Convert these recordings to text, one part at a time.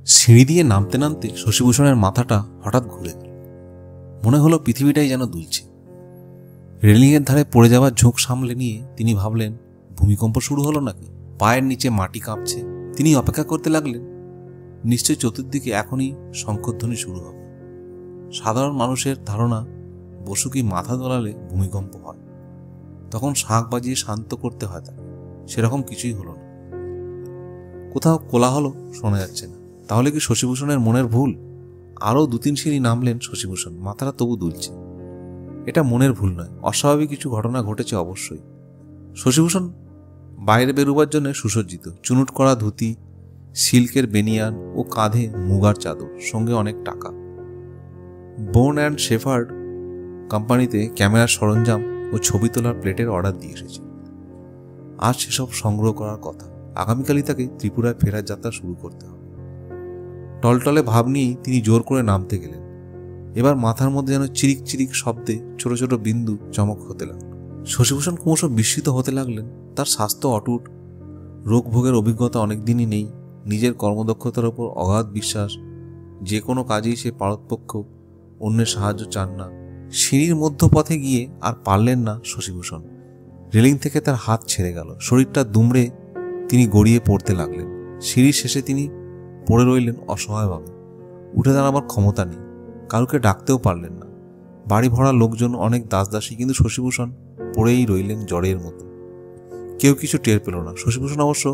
সিঁড়ি দিয়ে নামতে নামতে শশীভূষণের মাথাটা হঠাৎ ঘুরে গেল। মনে হলো পৃথিবীটাই যেন দুলছে। রেলিংয়ের ধারে পড়ে যাওয়ার ঝোঁক সামলে নিয়ে তিনি ভাবলেন, ভূমিকম্প শুরু হলো নাকি? পায়ের নিচে মাটি কাঁপছে। তিনি অপেক্ষা করতে লাগলেন, নিশ্চয় চতুর্দিকে এখনই শঙ্খধ্বনি শুরু হবে। সাধারণ মানুষের ধারণা বসুকি মাথা দোলালে ভূমিকম্প হয়, তখন শাঁখ বাজিয়ে শান্ত করতে হয় তাকে। সেরকম কিছুই হলো না। কোথাও কোলাহল শোনা যাচ্ছে না। তাহলে কি শশীভূষণের মনের ভুল? আরও 2-3 সিঁড়ি নামলেন শশীভূষণ। মাথাটা তবু দুলছে। এটা মনের ভুল নয়, অস্বাভাবিক কিছু ঘটনা ঘটেছে অবশ্যই। শশীভূষণ বাইরে বেরোবার জন্য সুসজ্জিত, চুনুট করা ধুতি, সিল্কের বেনিয়ান ও কাঁধে মুগার চাদর, সঙ্গে অনেক টাকা। বোন অ্যান্ড শেফার্ড কোম্পানিতে ক্যামেরার সরঞ্জাম ও ছবি তোলার প্লেটের অর্ডার দিয়ে এসেছে। আজ সেসব সংগ্রহ করার কথা। আগামীকালই তাকে ত্রিপুরায় ফেরার যাত্রা শুরু করতে হবে। টলটলে ভাব নিয়েই তিনি জোর করে নামতে গেলেন। এবার মাথার মধ্যে যেন চিরিক চিরিক শব্দে ছোট ছোট বিন্দু চমক হতে লাগল। শশীভূষণ ক্রমশ বিস্মিত হতে লাগলেন। তার স্বাস্থ্য অটুট, রোগ ভোগের অভিজ্ঞতা অনেকদিনই নেই, নিজের কর্মদক্ষতার ওপর অগাধ বিশ্বাস, যে কোনো কাজেই সে পারদপক্ষ, অন্যের সাহায্য চান না। সিঁড়ির মধ্যপথে গিয়ে আর পারলেন না শশীভূষণ। রেলিং থেকে তার হাত ছেড়ে গেল। শরীরটা দুমড়ে তিনি গড়িয়ে পড়তে লাগলেন। সিঁড়ির শেষে তিনি পড়ে রইলেন অসহায়ভাবে। উঠে দাঁড়াবার ক্ষমতা নেই, কারুকে ডাকতেও পারলেন না। বাড়ি ভরা লোকজন, অনেক দাসদাসী, কিন্তু শশীভূষণ পড়েই রইলেন জড়ের মতো। কেউ কিছু টের পেল না। শশীভূষণ অবশ্য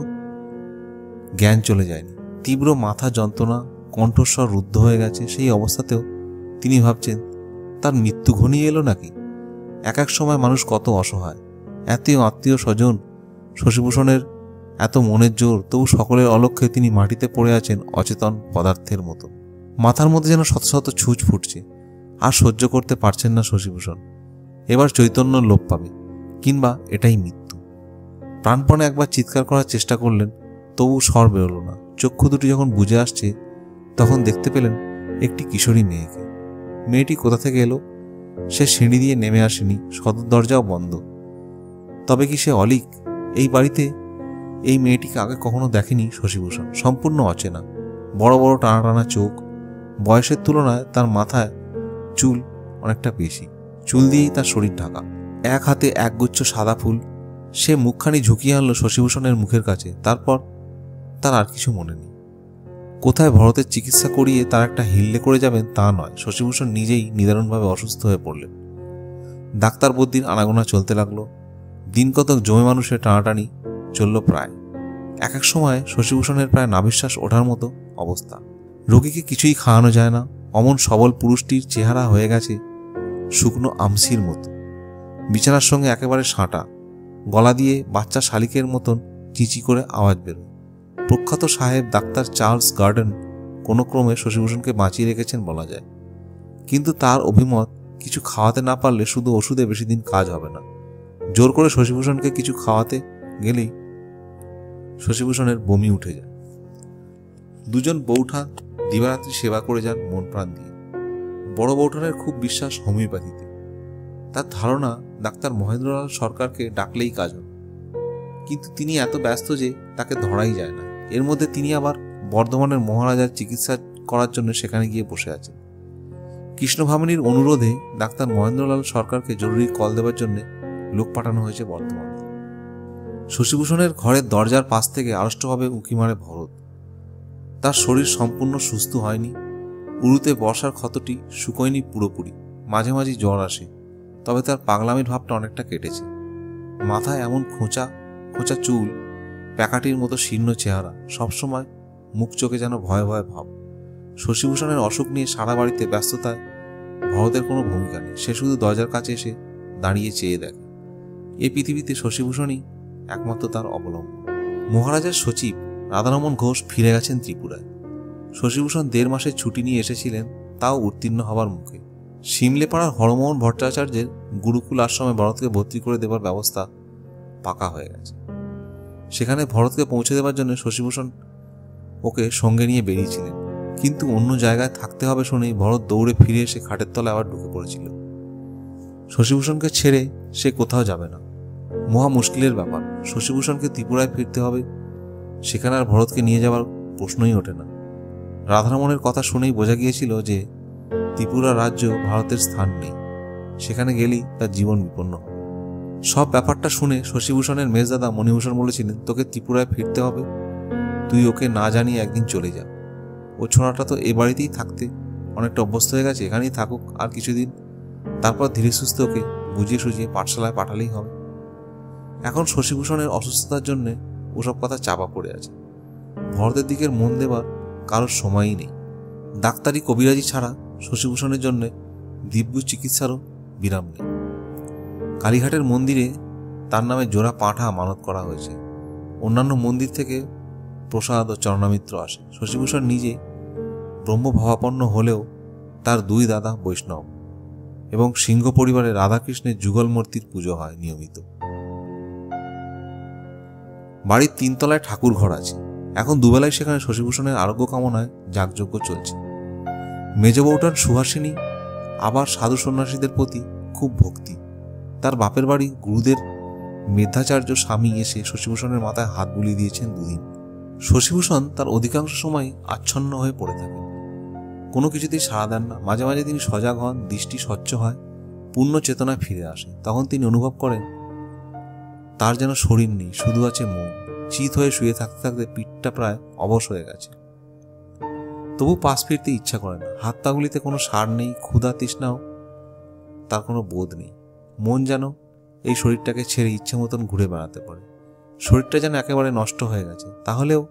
জ্ঞান চলে যায়নি। তীব্র মাথা যন্ত্রণা, কণ্ঠস্বর রুদ্ধ হয়ে গেছে। সেই অবস্থাতেও তিনি ভাবছেন, তার মৃত্যু ঘনিয়ে এলো নাকি? এক এক সময় মানুষ কত অসহায়। এত আত্মীয় স্বজন, শশীভূষণের এত মনের জোর, তবু সকলের অলক্ষ্যে তিনি মাটিতে পড়ে আছেন অচেতন পদার্থের মতো। মাথার মধ্যে যেন শত শত ছুঁচ ফুটছে। আর সহ্য করতে পারছেন না শশীভূষণ। এবার চৈতন্য লোপ পাবে, কিংবা এটাই মৃত্যু। প্রাণপণে একবার চিৎকার করার চেষ্টা করলেন, তবু স্বর বেরোল না। চক্ষু দুটি যখন বুজে আসছে, তখন দেখতে পেলেন একটি কিশোরী মেয়েকে। মেয়েটি কোথা থেকে এলো? সে সিঁড়ি দিয়ে নেমে আসেনি, সদর দরজাও বন্ধ। তবে কি সে অলিক? এই বাড়িতে এই মেয়েটিকে আগে কখনো দেখেনি শশীভূষণ। সম্পূর্ণ অচেনা, বড় বড় টানা টানা চোখ। বয়সের তুলনায় তার মাথায় চুল অনেকটা বেশি। চুল দিয়েই তার শরীর ঢাকা। এক হাতে একগুচ্ছ সাদা ফুল। সে মুখখানি ঝুঁকিয়ে আনলো শশীভূষণের মুখের কাছে। তারপর তার আর কিছু মনে নেই। কোথায় ভরতের চিকিৎসা করিয়ে তার একটা হিল্লে করে যাবেন তা নয়, শশীভূষণ নিজেই নিদারুণভাবে অসুস্থ হয়ে পড়লেন। ডাক্তার বদ্যির আনাগোনা চলতে লাগলো। দিন কতক জমে মানুষের টানাটানি চলল প্রায়। এক এক সময় শশীভূষণের প্রায় নাভিশ্বাস ওঠার মতো অবস্থা। রোগীকে কিছুই খাওয়ানো যায় না। অমন সবল পুরুষটির চেহারা হয়ে গেছে শুকনো আমসির মতো। বিছানার সঙ্গে একেবারে সাঁটা। গলা দিয়ে বাচ্চা শালিকের মতন চিচি করে আওয়াজ বেরোয়। প্রখ্যাত সাহেব ডাক্তার চার্লস গার্ডেন কোনো ক্রমে শশীভূষণকে বাঁচিয়ে রেখেছেন বলা যায়। কিন্তু তার অভিমত, কিছু খাওয়াতে না পারলে শুধু ওষুধে বেশি দিন কাজ হবে না। জোর করে শশীভূষণকে কিছু খাওয়াতে গেলেই শশীভূষণের বমি উঠে যায়। দুজন বৌঠা দিবারাত্রি সেবা করে যান মন প্রাণ দিয়ে। বড় বৌঠানের খুব বিশ্বাস হোমিওপ্যাথিতে। তার ধারণা ডাক্তার মহেন্দ্রলাল সরকারকে ডাকলেই কাজ হবে। কিন্তু তিনি এত ব্যস্ত যে তাকে ধরাই যায় না। এর মধ্যে তিনি আবার বর্ধমানের মহারাজার চিকিৎসা করার জন্য সেখানে গিয়ে বসে আছেন। কৃষ্ণভামিনীর অনুরোধে ডাক্তার মহেন্দ্রলাল সরকারকে জরুরি কল দেওয়ার জন্য লোক পাঠানো হয়েছে বর্ধমানে। শশীভূষণের ঘরের দরজার পাশ থেকে আড়ষ্টভাবে উঁকি মারে ভরত। তার শরীর সম্পূর্ণ সুস্থ হয়নি। উরুতে বর্ষার ক্ষতটি শুকোয়নি পুরোপুরি। মাঝে মাঝে জ্বর আসে, তবে তার পাগলামির ভাবটা অনেকটা কেটেছে। মাথায় এমন খোঁচা খোঁচা চুল, প্যাকাটির মতো শীর্ণ চেহারা, সবসময় মুখ চোখে যেন ভয়ে ভয়ে ভাব। শশীভূষণের অসুখ নিয়ে সারা বাড়িতে ব্যস্ততায় ভরতের কোনো ভূমিকা নেই। সে শুধু দরজার কাছে এসে দাঁড়িয়ে চেয়ে দেখে। এই পৃথিবীতে শশীভূষণই একমাত্র তার অবলম্বন। মহারাজার সচিব রাধারমণ ঘোষ ফিরে গেছেন ত্রিপুরায়। শশীভূষণ 1.5 মাসের ছুটি নিয়ে এসেছিলেন, তাও উত্তীর্ণ হবার মুখে। শিমলেপাড়ার হরমোহন ভট্টাচার্যের গুরুকুল আশ্রমে ভরতকে ভর্তি করে দেবার ব্যবস্থা পাকা হয়ে গেছে। সেখানে ভরতকে পৌঁছে দেবার জন্য শশীভূষণ ওকে সঙ্গে নিয়ে বেরিয়েছিলেন। কিন্তু অন্য জায়গায় থাকতে হবে শুনেই ভরত দৌড়ে ফিরে এসে খাটের তলায় আবার ঢুকে পড়েছিল। শশীভূষণকে ছেড়ে সে কোথাও যাবে না। মহা মুশকিলের ব্যাপার। শশীভূষণকে ত্রিপুরায় ফিরতে হবে। সেখানে আর ভরতকে নিয়ে যাওয়ার প্রশ্নই ওঠে না। রাধারমণের কথা শুনেই বোঝা গিয়েছিল যে ত্রিপুরা রাজ্য ভারতের স্থান নেই, সেখানে গেলেই তার জীবন বিপন্ন হবে। সব ব্যাপারটা শুনে শশীভূষণের মেজদাদা মণিভূষণ বলেছিলেন, তোকে ত্রিপুরায় ফিরতে হবে, তুই ওকে না জানিয়ে একদিন চলে যা। ও ছোঁড়াটা তো এ বাড়িতেই থাকতে অনেকটা অভ্যস্ত হয়ে গেছে, এখানেই থাকুক আর কিছুদিন, তারপর ধীরে সুস্থে ওকে বুঝিয়ে সুঝিয়ে পাঠশালায় পাঠালেই হবে। এখন শশীভূষণের অসুস্থতার জন্যে ওসব কথা চাপা পড়ে আছে। ভরতের দিকের মন দেবার কারোর সময়ই নেই। ডাক্তারি কবিরাজি ছাড়া শশীভূষণের জন্য দিব্য চিকিৎসারও বিরাম নেই। কালীঘাটের মন্দিরে তার নামে জোড়া পাঁঠা মানত করা হয়েছে। অন্যান্য মন্দির থেকে প্রসাদ ও চরণামিত্র আসে। শশীভূষণ নিজে ব্রহ্মভাবাপন্ন হলেও তার দুই দাদা বৈষ্ণব এবং সিংহ পরিবারের রাধাকৃষ্ণের যুগল মূর্তির পুজো হয় নিয়মিত। বাড়ির 3 তলায় ঠাকুর ঘর আছে। এখন দুবেলায় সেখানে শশীভূষণের আরোগ্য কামনায় যাগযজ্ঞ চলছে। মেজ বউটার সুহাসিনী আবার সাধু সন্ন্যাসীদের প্রতি খুব ভক্তি। তার বাপের বাড়ি গুরুদের মেধাচার্য স্বামী এসে শশীভূষণের মাথায় হাত বুলিয়ে দিয়েছেন 2 দিন। শশীভূষণ তার অধিকাংশ সময় আচ্ছন্ন হয়ে পড়ে থাকেন, কোনো কিছুতেই সাড়া দেন না। মাঝে মাঝে তিনি সজাগ হন, দৃষ্টি স্বচ্ছ হয়, পূর্ণ চেতনায় ফিরে আসে। তখন তিনি অনুভব করেন তার যেন শরীর নেই, শুধু আছে মন। চিত হয়ে শুয়ে থাকতে থাকতে পিঠটা প্রায় অবশ হয়ে গেছে, তবু পাশ ফিরতে ইচ্ছা করে না। হাত পাগুলিতে কোনো সার নেই, ক্ষুধা তৃষ্ণাও তার কোনো বোধ নেই। মন যেন এই শরীরটাকে ছেড়ে ইচ্ছে মতন ঘুরে বেড়াতে পারে। শরীরটা যেন একেবারে নষ্ট হয়ে গেছে। তাহলেও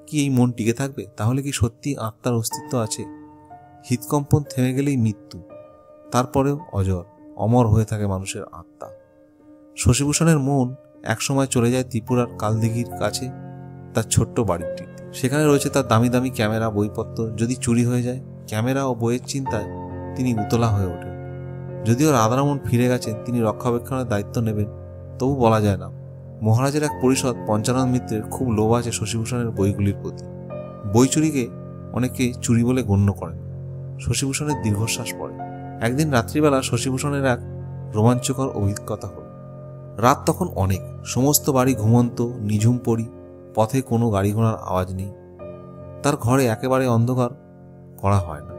কি এই মন টিকে থাকবে? তাহলে কি সত্যি আত্মার অস্তিত্ব আছে? হৃদকম্পন থেমে গেলেই মৃত্যু, তারপরেও অজর অমর হয়ে থাকে মানুষের আত্মা। শশীভূষণের মন একসময় চলে যায় ত্রিপুরার কালদিঘির কাছে তার ছোট্ট বাড়িটিতে। সেখানে রয়েছে তার দামি দামি ক্যামেরা, বইপত্র। যদি চুরি হয়ে যায়, ক্যামেরা ও বইয়ের চিন্তায় তিনি উতলা হয়ে ওঠেন। যদিও রাধারমণ ফিরে গেছেন, তিনি রক্ষাবেক্ষণের দায়িত্ব নেবেন, তবু বলা যায় না। মহারাজের এক পরিষদ পঞ্চানন মিত্রের খুব লোভ আছে শশীভূষণের বইগুলির প্রতি। বই চুরিকে অনেকে চুরি বলে গণ্য করেন। শশীভূষণের দীর্ঘশ্বাস পড়ে। একদিন রাত্রিবেলা শশীভূষণের এক রোমাঞ্চকর অভিজ্ঞতা হল। রাত তখন অনেক, সমস্ত বাড়ি ঘুমন্ত, নিঝুম পড়ি, পথে কোনো গাড়ি ঘোড়ার আওয়াজ নেই। তার ঘরে একেবারে অন্ধকার করা হয় না,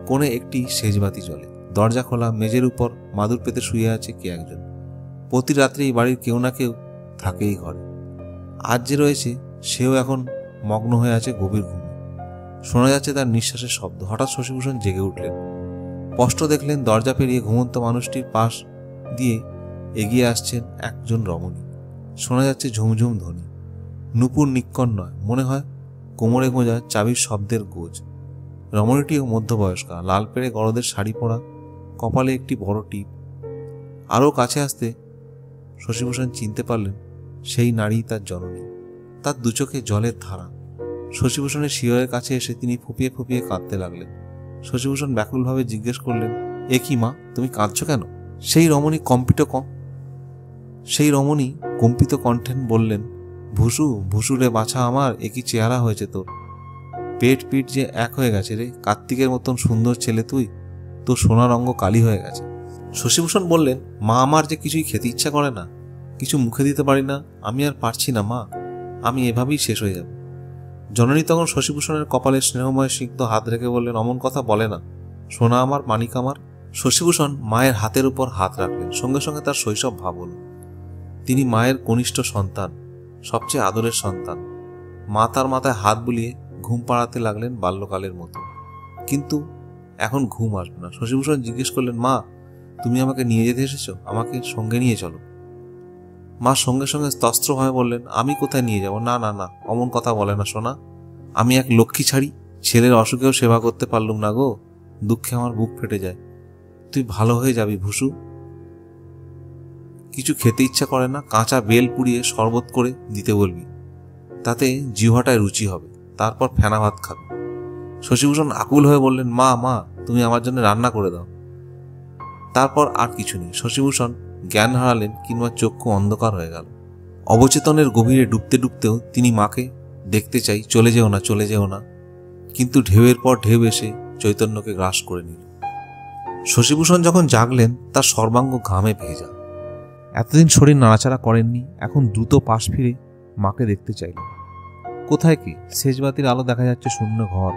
কোণে একটি সেজবাতি জ্বলে। দরজা খোলা, মেঝের উপর মাদুর পেতে শুয়ে আছে কে একজন। প্রতি রাত্রে এই বাড়ির কেউ না কেউ থাকেই ঘরে। আজ যে রয়েছে সেও এখন মগ্ন হয়ে আছে গভীর ঘুমে। শোনা যাচ্ছে তার নিঃশ্বাসের শব্দ। হঠাৎ শশীভূষণ জেগে উঠলেন। স্পষ্ট দেখলেন দরজা পেরিয়ে ঘুমন্ত মানুষটির পাশ দিয়ে এগিয়ে আসছেন একজন রমণী। শোনা যাচ্ছে ঝুমঝুম ধ্বনি, নূপুর নিক্কণ নয়, মনে হয় কোমরে গোঁজা চাবির শব্দের গোজ। রমণীটিও মধ্যবয়স্কা, লাল পেড়ে গরদের শাড়ি পরা, কপালে একটি বড় টিপ। আরও কাছে আসতে শশীভূষণ চিনতে পারলেন সেই নারী তার জননী। তার দু চোখে জলের ধারা। শশীভূষণের শিয়রের কাছে এসে তিনি ফুপিয়ে ফুপিয়ে কাঁদতে লাগলেন। শশীভূষণ ব্যাকুলভাবে জিজ্ঞেস করলেন, এ কি মা, তুমি কাঁদছো কেন? সেই রমণী কম্পিত কণ্ঠে বললেন, ভুসু, ভুসুরে বাছা আমার, এ কি চেহারা হয়েছে তোর? পেট পিঠ যে এক হয়ে গেছে রে। কার্তিকের মতন সুন্দর ছেলে তুই, তোর সোনার অঙ্গ কালি হয়ে গেছে। শশীভূষণ বললেন, মা, আমার যে কিছুই খেতে ইচ্ছা করে না, কিছু মুখে দিতে পারি না, আমি আর পারছি না মা, আমি এভাবেই শেষ হয়ে যাব। জননী তখন শশীভূষণের কপালে স্নেহময় সিক্ত হাত রেখে বললেন, অমন কথা বলে না, সোনা আমার, মানিক আমার। শশীভূষণ মায়ের হাতের উপর হাত রাখলেন। সঙ্গে সঙ্গে তার শৈশব ভাব হল। তিনি মায়ের কনিষ্ঠ সন্তান, সবচেয়ে আদরের সন্তান। মা তার মাথায় হাত বুলিয়ে ঘুম পাড়াতে লাগলেন বাল্যকালের মতো। কিন্তু এখন ঘুম আসবে না। শশীভূষণ জিজ্ঞেস করলেন, মা, তুমি আমাকে নিয়ে যেতে এসেছো? আমাকে সঙ্গে নিয়ে চলো। মা সঙ্গে সঙ্গে স্তস্ত্রভাবে বললেন, আমি কোথায় নিয়ে যাব? না না না, অমন কথা বলে না সোনা, আমি এক লক্ষ্মী ছাড়ি, ছেলের অসুখেও সেবা করতে পারলুম না গো, দুঃখে আমার বুক ফেটে যায়। তুই ভালো হয়ে যাবি ভুসু। কিছু খেতে ইচ্ছা করে না, কাঁচা বেল পুড়িয়ে শরবত করে দিতে বলবি, তাতে জিহ্বাটায় রুচি হবে, তারপর ফেনা ভাত খাবি। শশীভূষণ আকুল হয়ে বললেন, মা, মা, তুমি আমার জন্য রান্না করে দাও। তারপর আর কিছু নেই। শশীভূষণ জ্ঞান হারালেন, কিংবা চক্ষু অন্ধকার হয়ে গেল। অবচেতনের গভীরে ডুবতে ডুবতেও তিনি মাকে দেখতে চাই, চলে যেও না, চলে যেও না। কিন্তু ঢেউয়ের পর ঢেউ এসে চৈতন্যকে গ্রাস করে নিল। শশীভূষণ যখন জাগলেন, তার সর্বাঙ্গ ঘামে ভেজা। এতদিন শরীর নাড়াচাড়া করেননি, এখন দ্রুত পাশ ফিরে মাকে দেখতে চাইলেন। কোথায় কি? সেজবাতির আলো দেখা যাচ্ছে শূন্য ঘর,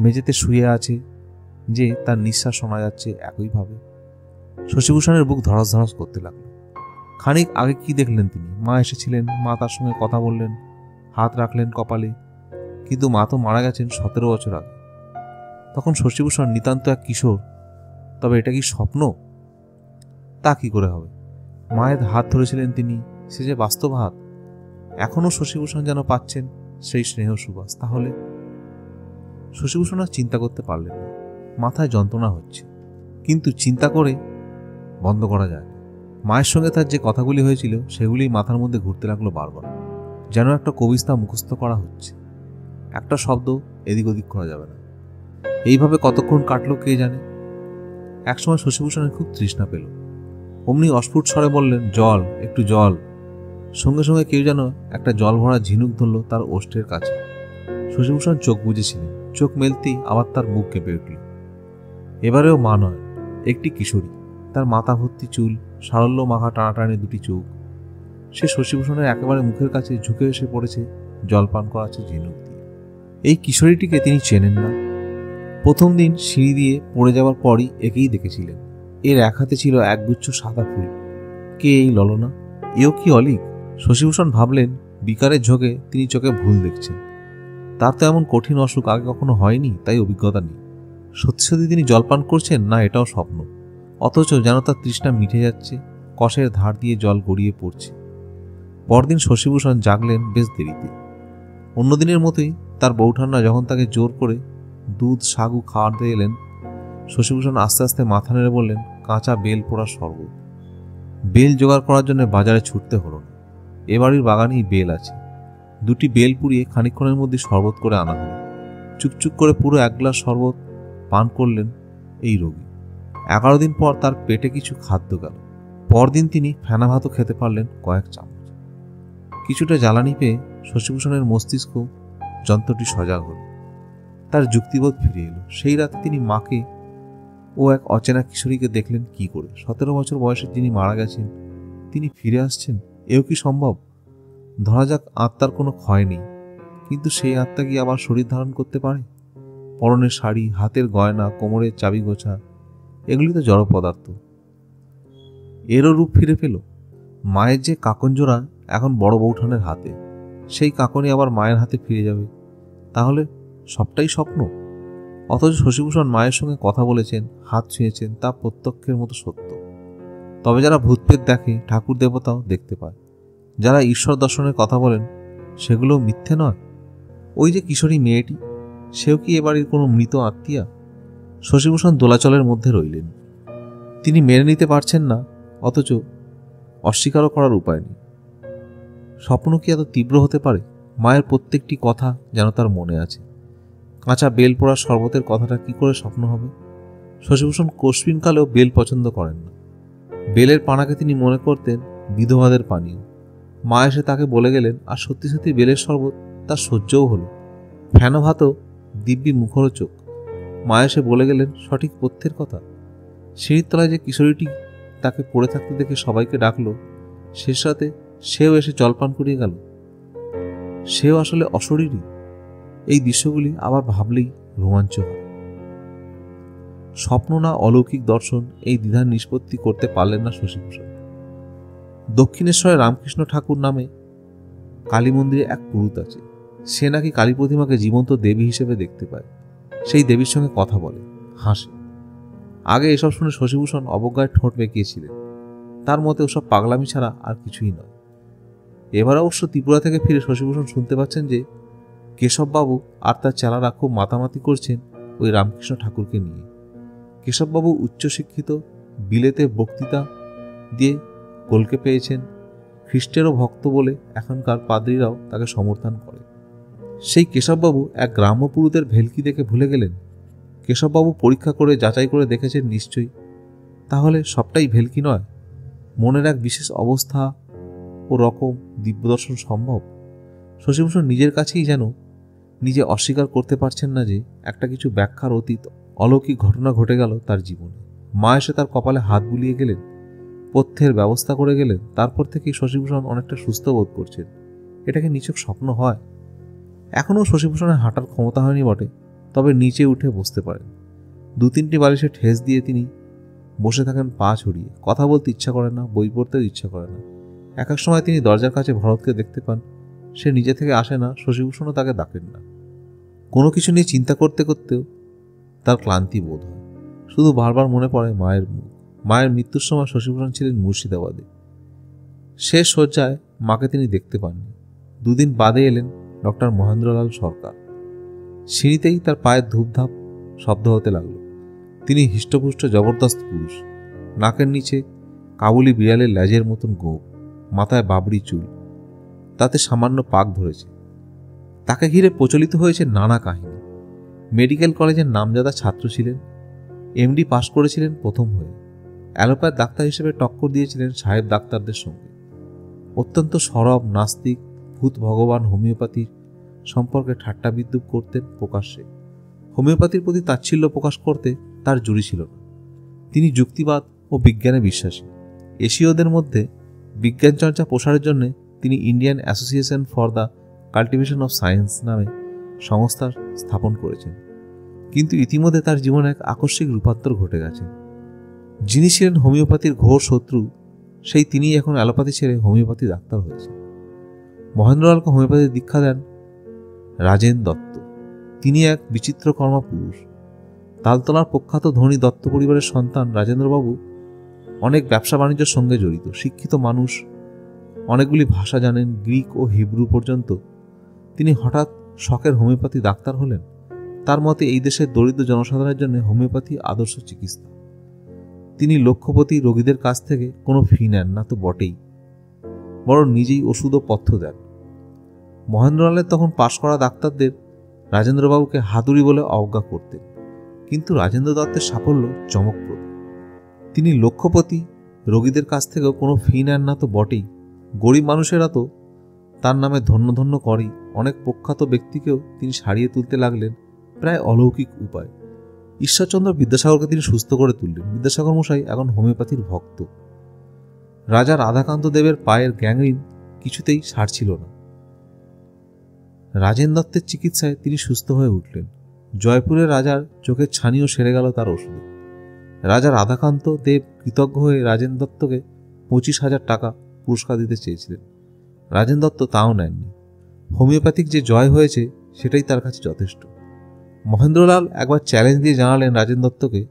মেঝেতে শুয়ে আছে যে তার নিঃশ্বাস শোনা যাচ্ছে একইভাবে। শশীভূষণের বুক ধড়াস ধড়াস করতে লাগলো। খানিক আগে কি দেখলেন তিনি? মা এসেছিলেন, মা তার সঙ্গে কথা বললেন, হাত রাখলেন কপালে, কিন্তু মা তো মারা গেছেন 17 বছর আগে। তখন শশীভূষণ নিতান্ত এক কিশোর। তবে এটা কি স্বপ্ন? তা কি করে হবে? মায়ের হাত ধরেছিলেন তিনি, সে যে বাস্তব হাত। এখনো শশীভূষণ যেন পাচ্ছেন সেই স্নেহ সুবাস। তাহলে শশীভূষণ আর চিন্তা করতে পারলেন না। মাথায় যন্ত্রণা হচ্ছে, কিন্তু চিন্তা করে বন্ধ করা যায় না। মায়ের সঙ্গে তার যে কথাগুলি হয়েছিল সেগুলি মাথার মধ্যে ঘুরতে লাগলো বারবার, যেন একটা কবিতা মুখস্থ করা হচ্ছে। একটা শব্দ এদিক ওদিক করা যাবে না। এইভাবে কতক্ষণ কাটলো কে জানে। একসময় শশীভূষণের খুব তৃষ্ণা পেল। অমনি অস্ফুট স্বরে বললেন, জল, একটু জল। সঙ্গে সঙ্গে কেউ যেন একটা জল ভরা ঝিনুক ধরল তার ওষ্ঠের কাছে। শশীভূষণ চোখ বুজেছিলেন। চোখ মেলতেই আবার তার বুক কেঁপে উঠল। এবারেও মা নয়, একটি কিশোরী। তার মাথা ভর্তি চুল, সারল্য মাখা টানাটানি দুটি চোখ। সে শশীভূষণের একেবারে মুখের কাছে ঝুঁকে এসে পড়েছে, জলপান করাচ্ছে ঝিনুক দিয়ে। এই কিশোরীটিকে তিনি চেনেন না। প্রথম দিন সিঁড়ি দিয়ে পড়ে যাওয়ার পরই একেই দেখেছিলেন। এর এক হাতে ছিল একগুচ্ছ সাদা ফুল। কে এই ললনা? এও কি অলিক? শশীভূষণ ভাবলেন, বিকারের ঝোঁকে তিনি চোখে ভুল দেখছেন। তার তো এমন কঠিন অসুখ আগে কখনো হয়নি, তাই অভিজ্ঞতা নেই। সত্যি সত্যি তিনি জলপান করছেন, না এটাও স্বপ্ন? অথচ যেন তার তৃষ্ণা মিটে যাচ্ছে, কষের ধার দিয়ে জল গড়িয়ে পড়ছে। পরদিন শশীভূষণ জাগলেন বেশ দেরিতে। অন্যদিনের মতোই তার বৌঠান্না যখন তাকে জোর করে দুধ সাগু খাওয়াতে এলেন, শশীভূষণ আস্তে আস্তে মাথা নেড়ে বললেন, কাঁচা বেল পোড়ার শরবত। বেল জোগাড় করার জন্য বাজারে ছুটতে হলো না। এ বাড়ির বাগানেই বেল আছে। দুটি বেল পুড়িয়ে খানিকক্ষণের মধ্যে শরবত করে আনা হলো। চুকচুক করে পুরো 1 গ্লাস শরবত পান করলেন এই রোগী। 11 দিন পর তার পেটে কিছু খাদ্য গেল। পরদিন তিনি ফেনা ভাতও খেতে পারলেন কয়েক চামচ। কিছুটা জ্বালানি পেয়ে শশীভূষণের মস্তিষ্ক যন্ত্রটি সজাগ হল। তার যুক্তিবোধ ফিরে এলো। সেই রাতে তিনি মাকে ও এক অচেনা কিশোরীকে দেখলেন কি করে। 17 বছর বয়সে যিনি মারা গেছেন তিনি ফিরে আসছেন, এও কি সম্ভব? ধরা যাক আত্মার কোনো ক্ষয় নেই, কিন্তু সেই আত্মা কি আবার শরীর ধারণ করতে পারে? পরনের শাড়ি, হাতের গয়না, কোমরের চাবি গোছা, এগুলি তো জড় পদার্থ। এরও রূপ ফিরে পেল। মায়ের যে কাকনজোড়া এখন বড় বৌঠানের হাতে, সেই কাকনই আবার মায়ের হাতে ফিরে যাবে। তাহলে সবটাই স্বপ্ন। অথচ শশীভূষণ মায়ের সঙ্গে কথা বলেছেন, হাত ছুঁয়েছেন, তা প্রত্যক্ষের মতো সত্য। তবে যারা ভূতপ্রেত দেখে, ঠাকুর দেবতাও দেখতে পায়। যারা ঈশ্বর দর্শনের কথা বলেন, সেগুলো মিথ্যে নয়। ওই যে কিশোরী মেয়েটি, সেও কি এবাড়ির কোনো মৃত আত্মীয়া? শশীভূষণ দোলাচলের মধ্যে রইলেন। তিনি মেনে নিতে পারছেন না, অথচ অস্বীকারও করার উপায় নেই। স্বপ্ন কি এত তীব্র হতে পারে? মায়ের প্রত্যেকটি কথা যেন তার মনে আছে। কাঁচা বেল পোড়ার শরবতের কথাটা কি করে স্বপ্ন হবে? শশীভূষণ কস্মিনকালেও বেল পছন্দ করেন না। বেলের পানাকে তিনি মনে করতেন বিধবাদের পানীয়। মা এসে তাকে বলে গেলেন, আর সত্যি সত্যি বেলের শরবত তার সহ্যও হলো। ফেনা ভাতও দিব্যি মুখরোচক। মা এসে বলে গেলেন সঠিক পথ্যের কথা। সিঁড়ির তলায় যে কিশোরীটি তাকে পড়ে থাকতে দেখে সবাইকে ডাকলো, শেষ রাতে সেও এসে জলপান করিয়ে গেল। সেও আসলে অশরীরী। এই দৃশ্যগুলি আবার ভাবলেই রোমাঞ্চ হয়। স্বপ্ন না অলৌকিক দর্শন, এই দ্বিধার নিষ্পত্তি করতে পারলেন না শশীভূষণ। দক্ষিণেশ্বরে রামকৃষ্ণ ঠাকুর নামে কালী মন্দিরে এক পুরুত আছে। সে নাকি কালী প্রতিমাকে জীবন্ত দেবী হিসেবে দেখতে পায়। সেই দেবীর সঙ্গে কথা বলে, হাসে। আগে এসব শুনে শশীভূষণ অবজ্ঞায় ঠোঁট বেঁকিয়েছিলেন। তার মতে ওসব পাগলামি ছাড়া আর কিছুই নয়। এবার অবশ্য ত্রিপুরা থেকে ফিরে শশীভূষণ শুনতে পাচ্ছেন যে কেশববাবু আর তার চেলারা খুব মাতামাতি করছেন ওই রামকৃষ্ণ ঠাকুরকে নিয়ে। কেশববাবু উচ্চশিক্ষিত, বিলেতে বক্তৃতা দিয়ে কলকে পেয়েছেন। খ্রিস্টেরও ভক্ত বলে এখনকার পাদ্রীরাও তাকে সমর্থন করে। সেই কেশববাবু এক গ্রাম্য পুরুষদের ভেলকি দেখে ভুলে গেলেন। কেশববাবু পরীক্ষা করে যাচাই করে দেখেছেন নিশ্চয়ই। তাহলে সবটাই ভেলকি নয়? মনের এক বিশেষ অবস্থা ও রকম দিব্যদর্শন সম্ভব। শশীভূষণ নিজের কাছেই যেন নিজে অস্বীকার করতে পারছেন না যে একটা কিছু ব্যাখ্যার অতীত অলৌকিক ঘটনা ঘটে গেল তার জীবনে। মা এসে তার কপালে হাত বুলিয়ে গেলেন, পথ্যের ব্যবস্থা করে গেলেন। তারপর থেকেই শশীভূষণ অনেকটা সুস্থ বোধ করছেন। এটাকে নিছক স্বপ্ন হয়? এখনও শশীভূষণের হাঁটার ক্ষমতা হয়নি বটে, তবে নিচে উঠে বসতে পারেন। 2-3টি বালিশে ঠেস দিয়ে তিনি বসে থাকেন পা ছড়িয়ে। কথা বলতে ইচ্ছা করে না, বই পড়তেও ইচ্ছা করে না। এক এক সময় তিনি দরজার কাছে ভরতকে দেখতে পান। সে নিজে থেকে আসে না, শশীভূষণও তাকে ডাকেন না। কোনো কিছু নিয়ে চিন্তা করতে করতেও তার ক্লান্তি বোধ হয়। শুধু বারবার মনে পড়ে মায়ের মুখ। মায়ের মৃত্যুর সময় শশীভূষণ ছিলেন মুর্শিদাবাদে। শেষ শয্যায় মাকে তিনি দেখতে পাননি। 2 দিন বাদে এলেন ডক্টর মহেন্দ্রলাল সরকার। সিঁড়িতেই তার পায়ের ধূপধাপ শব্দ হতে লাগলো। তিনি হৃষ্টপুষ্ট জবরদস্ত পুরুষ। নাকের নিচে কাবুলি বিড়ালের ল্যাজের মতন গোঁফ, মাথায় বাবরি চুল, তাতে সামান্য পাক ধরেছে। তাকে ঘিরে প্রচলিত হয়েছে নানা কাহিনী। মেডিকেল কলেজের নামজাদা ছাত্র ছিলেন, এমডি পাশ করেছিলেন প্রথম হয়ে। অ্যালোপ্যাথ ডাক্তার হিসেবে টক্কর দিয়েছিলেন সাহেব ডাক্তারদের সঙ্গে। অত্যন্ত সরব নাস্তিক, ভূত ভগবান হোমিওপ্যাথির সম্পর্কে ঠাট্টা বিদ্রূপ করতেন প্রকাশ্যে। হোমিওপ্যাথির প্রতি তাচ্ছিল্য প্রকাশ করতে তার জুড়ি ছিল না। তিনি যুক্তিবাদ ও বিজ্ঞানে বিশ্বাসী। এশীয়দের মধ্যে বিজ্ঞান চর্চা প্রসারের জন্য তিনি Indian association for the cultivation of science নামে সংস্থা স্থাপন করেছেন। কিন্তু ইতিমধ্যে তার জীবনে এক আকস্মিক রূপান্তর ঘটে গেছে। যিনি ছিলেন হোমিওপ্যাথির ঘোর শত্রু, সেই তিনি এখন অ্যালোপ্যাথি ছেড়ে হোমিওপ্যাথি ডাক্তার হয়েছে। মহেন্দ্রলালকে হোমিওপ্যাথি দীক্ষা দেন রাজেন দত্ত। তিনি এক বিচিত্র কর্মা পুরুষ। তালতলার প্রখ্যাত ধনী দত্ত পরিবারের সন্তান রাজেন্দ্রবাবু অনেক ব্যবসা বাণিজ্যের সঙ্গে জড়িত, শিক্ষিত মানুষ, অনেকগুলি ভাষা জানেন, গ্রিক ও হিব্রু পর্যন্ত। তিনি হঠাৎ শখের হোমিওপ্যাথি ডাক্তার হলেন। তার মতে এই দেশের দরিদ্র জনসাধারণের জন্য হোমিওপ্যাথি আদর্শ চিকিৎসা। তিনি লক্ষপতি রোগীদের কাছ থেকে কোনো ফি নেন না তো বটেই, বরং নিজেই ওষুধ ও পথ্য দেন। মহেন্দ্রলালের তখন পাশ করা ডাক্তারদের রাজেন্দ্রবাবুকে হাতুড়ি বলে অবজ্ঞা করতেন, কিন্তু রাজেন্দ্র দত্তের সাফল্য চমকপ্রদ। তিনি লক্ষপতি রোগীদের কাছ থেকেও কোনো ফি নেন না তো বটেই, গরিব মানুষেরা তো তার নামে ধন্য ধন্য করেই। অনেক প্রখ্যাত ব্যক্তিকেও তিনি সারিয়ে তুলতে লাগলেন প্রায় অলৌকিক উপায়। ঈশ্বরচন্দ্র বিদ্যাসাগরকে তিনি সুস্থ করে তুললেন। বিদ্যাসাগর মশাই এখন হোমিওপ্যাথির ভক্ত। রাজা রাধাকান্ত দেবের পায়ের গ্যাংরিন কিছুতেই সারছিল না। রাজেন দত্তের চিকিৎসায় তিনি সুস্থ হয়ে উঠলেন। জয়পুরের রাজার চোখের ছানিও সেরে গেল তার ওষুধে। রাজা রাধাকান্ত দেব কৃতজ্ঞ হয়ে রাজেন দত্তকে 25,000 টাকা পুরস্কার দিতে চেয়েছিলেন। রাজেন দত্ত তাও নেননি। হোমিওপ্যাথিক যে জয় হয়েছে সেটাই তার কাছে যথেষ্ট। মহেন্দ্রলাল একবার চ্যালেঞ্জ দিয়ে জানালেন রাজেন দত্তকে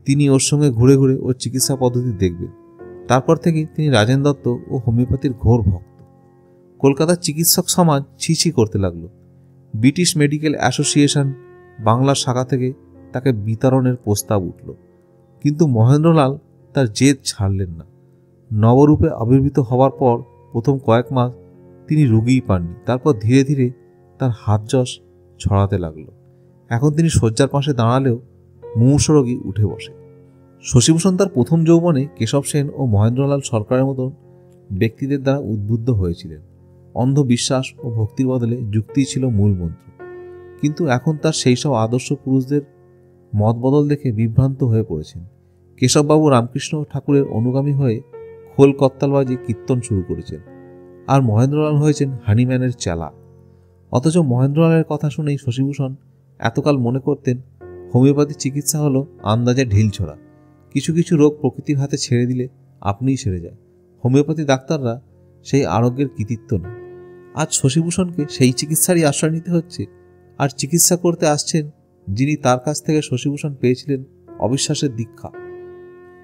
তিনি ওর সঙ্গে ঘুরে ঘুরে ওর চিকিৎসা পদ্ধতি দেখবেন। তারপর থেকে তিনি রাজেন দত্ত ও হোমিওপ্যাথির ঘোর ভক্ত। কলকাতার চিকিৎসক সমাজ ছি করতে লাগলো। ব্রিটিশ মেডিকেল অ্যাসোসিয়েশন বাংলার শাখা থেকে তাকে বিতরণের প্রস্তাব উঠল, কিন্তু মহেন্দ্রলাল তার জেদ ছাড়লেন না। নবরূপে আবির্ভূত হওয়ার পর প্রথম কয়েক মাস তিনি রোগীই পাননি। তারপর ধীরে ধীরে তার হাত যশ ছড়াতে লাগলো। এখন তিনি শয্যার পাশে দাঁড়ালেও মুমূর্ষু রোগী উঠে বসে। শশীভূষণ তার প্রথম যৌবনে কেশব সেন ও মহেন্দ্রলাল সরকারের মতন ব্যক্তিদের দ্বারা উদ্বুদ্ধ হয়েছিলেন। অন্ধবিশ্বাস ও ভক্তির বদলে যুক্তিই ছিল মূল মন্ত্র। কিন্তু এখন তার সেই সব আদর্শ পুরুষদের মত বদল দেখে বিভ্রান্ত হয়ে পড়েছেন। কেশববাবু রামকৃষ্ণ ঠাকুরের অনুগামী হয়ে খোল কত্তালবাজি কীর্তন শুরু করেছেন, আর মহেন্দ্রলাল হয়েছেন হানিম্যানের চেলা। অথচ মহেন্দ্রলালের কথা শুনেই শশীভূষণ এতকাল মনে করতেন হোমিওপ্যাথি চিকিৎসা হলো আন্দাজে ঢিল ছোড়া। কিছু কিছু রোগ প্রকৃতির হাতে ছেড়ে দিলে আপনিই সেরে যায়। হোমিওপ্যাথি ডাক্তাররা সেই আরোগ্যের কৃতিত্ব নেই। আজ শশীভূষণকে সেই চিকিৎসারই আশ্রয় নিতে হচ্ছে, আর চিকিৎসা করতে আসছেন যিনি তার কাছ থেকে শশীভূষণ পেয়েছিলেন অবিশ্বাসের দীক্ষা।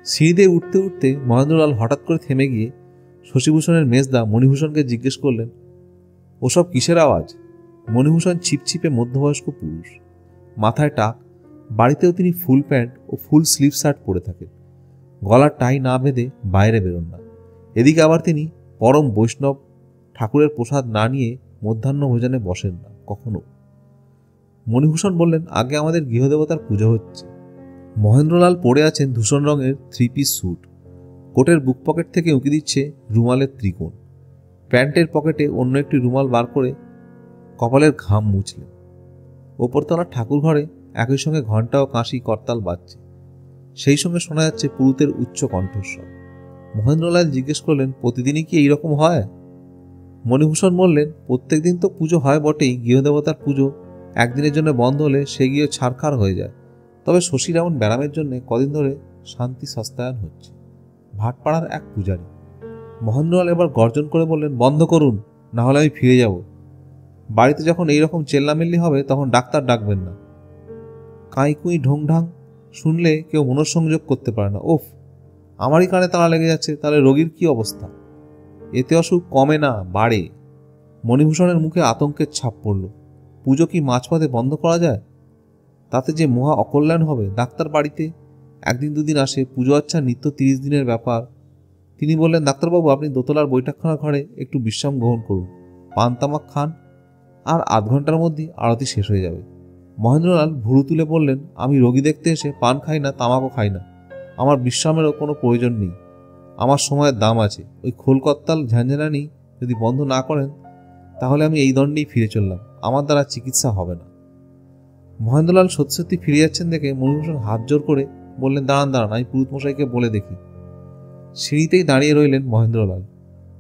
সিঁড়িতে উঠতে উঠতে মহেন্দ্রলাল হঠাৎ করে থেমে গিয়ে শশীভূষণের মেজদা মণিভূষণকে জিজ্ঞেস করলেন, ওসব কিসের আওয়াজ? মণিভূষণ ছিপছিপে মধ্যবয়স্ক পুরুষ, মাথায় টাক। বাড়িতেও তিনি ফুল প্যান্ট ও ফুল স্লিভ শার্ট পরে থাকেন। গলার টাই না বেঁধে বাইরে বেরোন না। এদিকে আবার তিনি পরম বৈষ্ণব, ঠাকুরের প্রসাদ না নিয়ে মধ্যাহ্ন ভোজনে বসেন না কখনো। মণিভূষণ বললেন, আগে আমাদের গৃহদেবতার পুজো হচ্ছে। মহেন্দ্রলাল পরে আছেন ধূসর রঙের 3 পিস স্যুট। কোটের বুক পকেট থেকে উঁকি দিচ্ছে রুমালের ত্রিকোণ। প্যান্টের পকেটে অন্য একটি রুমাল বার করে কপালের ঘাম মুছলেন। ওপরতলার ঠাকুর ঘরে একই সঙ্গে ঘণ্টা ও কাঁসি করতাল বাজছে। সেই সঙ্গে শোনা যাচ্ছে পুরুতের উচ্চ কণ্ঠস্বর। মহেন্দ্রলাল জিজ্ঞেস করলেন, প্রতিদিনই কি এইরকম হয়? মণিভূষণ বললেন, প্রত্যেক দিন তো পুজো হয় বটেই, গৃহদেবতার পুজো একদিনের জন্য বন্ধ হলে সে গিয়ে ছারখার হয়ে যায়। তবে শশীর এমন ব্যারামের জন্য কদিন ধরে শান্তি সস্তায়ন হচ্ছে। ভাটপাড়ার এক পূজারী। মহেন্দ্রলাল এবার গর্জন করে বললেন, বন্ধ করুন, না হলে আমি ফিরে যাব। বাড়িতে যখন এইরকম চেল্লামিল্লি হবে তখন ডাক্তার ডাকবেন না। কাঁইকুই ঢোংঢাং শুনলে কেউ মনঃসংযোগ করতে পারে না। ওফ, আমারই কানে তালা লেগে যাচ্ছে, তাহলে রোগীর কি অবস্থা? এতে অসুখ কমে না, বাড়ে। মণিভূষণের মুখে আতঙ্কের ছাপ পড়ল। পুজো কি মাঝপথে বন্ধ করা যায়? তাতে যে মহা অকল্যাণ হবে। ডাক্তার বাড়িতে একদিন দুদিন আসে, পুজো আচ্ছা নিত্য 30 দিনের ব্যাপার। তিনি বললেন, ডাক্তারবাবু আপনি দোতলার বৈঠকখানা ঘরে একটু বিশ্রাম গ্রহণ করুন, পান তামাক খান, আর আধ ঘন্টার মধ্যেই আরতি শেষ হয়ে যাবে। মহেন্দ্রলাল ভুরু তুলে বললেন, আমি রোগী দেখতে এসে পান খাই না, তামাকও খাই না। আমার বিশ্রামেরও কোনো প্রয়োজন নেই। আমার সময়ের দাম আছে। ওই খোলকত্তাল ঝাঞ্ঝানানি যদি বন্ধ না করেন তাহলে আমি এই দণ্ডেই ফিরে চললাম। আমার দ্বারা চিকিৎসা হবে না। মহেন্দ্রলাল সত্যি সত্যি ফিরে যাচ্ছেন দেখে মণিভূষণ হাত জোর করে বললেন, দাঁড়ান দাঁড়ান, আমি পুরুতমশাইকে বলে দেখি। সিঁড়িতেই দাঁড়িয়ে রইলেন মহেন্দ্রলাল।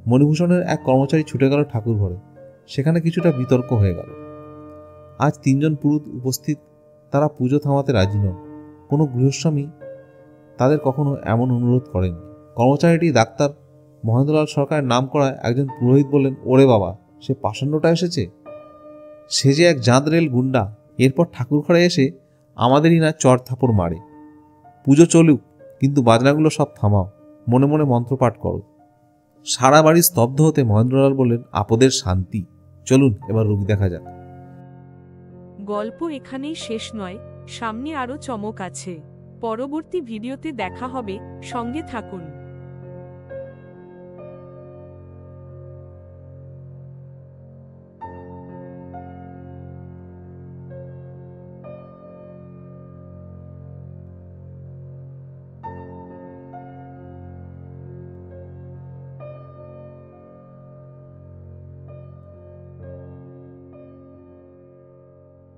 মণিভূষণের এক কর্মচারী ছুটে গেল ঠাকুর ঘরে। সেখানে কিছুটা বিতর্ক হয়ে গেল। আজ 3 জন পুরুত উপস্থিত, তারা পুজো থামাতে রাজি নন। কোনো গৃহস্বামী তাদের কখনো এমন অনুরোধ করেননি। কর্মচারীটি ডাক্তার মহেন্দ্রলাল সরকারের নাম করায় একজন পুরোহিত বললেন, ওরে বাবা, সে পাষাণ্ডটা এসেছে। সে যে এক জাঁদরেল গুন্ডা। এরপর ঠাকুর ঘরে এসে আমাদেরই না চড় থাপড় মারে। পুজো চলুক, কিন্তু বাজনাগুলো সব থামাও, মনে মনে মন্ত্রপাঠ করো। সারা বাড়ি স্তব্ধ হতে মহেন্দ্রলাল বললেন, আপদের শান্তি। চলুন এবার রোগী দেখা যাক। গল্প এখানেই শেষ নয়, সামনে আরও চমক আছে। পরবর্তী ভিডিওতে দেখা হবে, সঙ্গে থাকুন।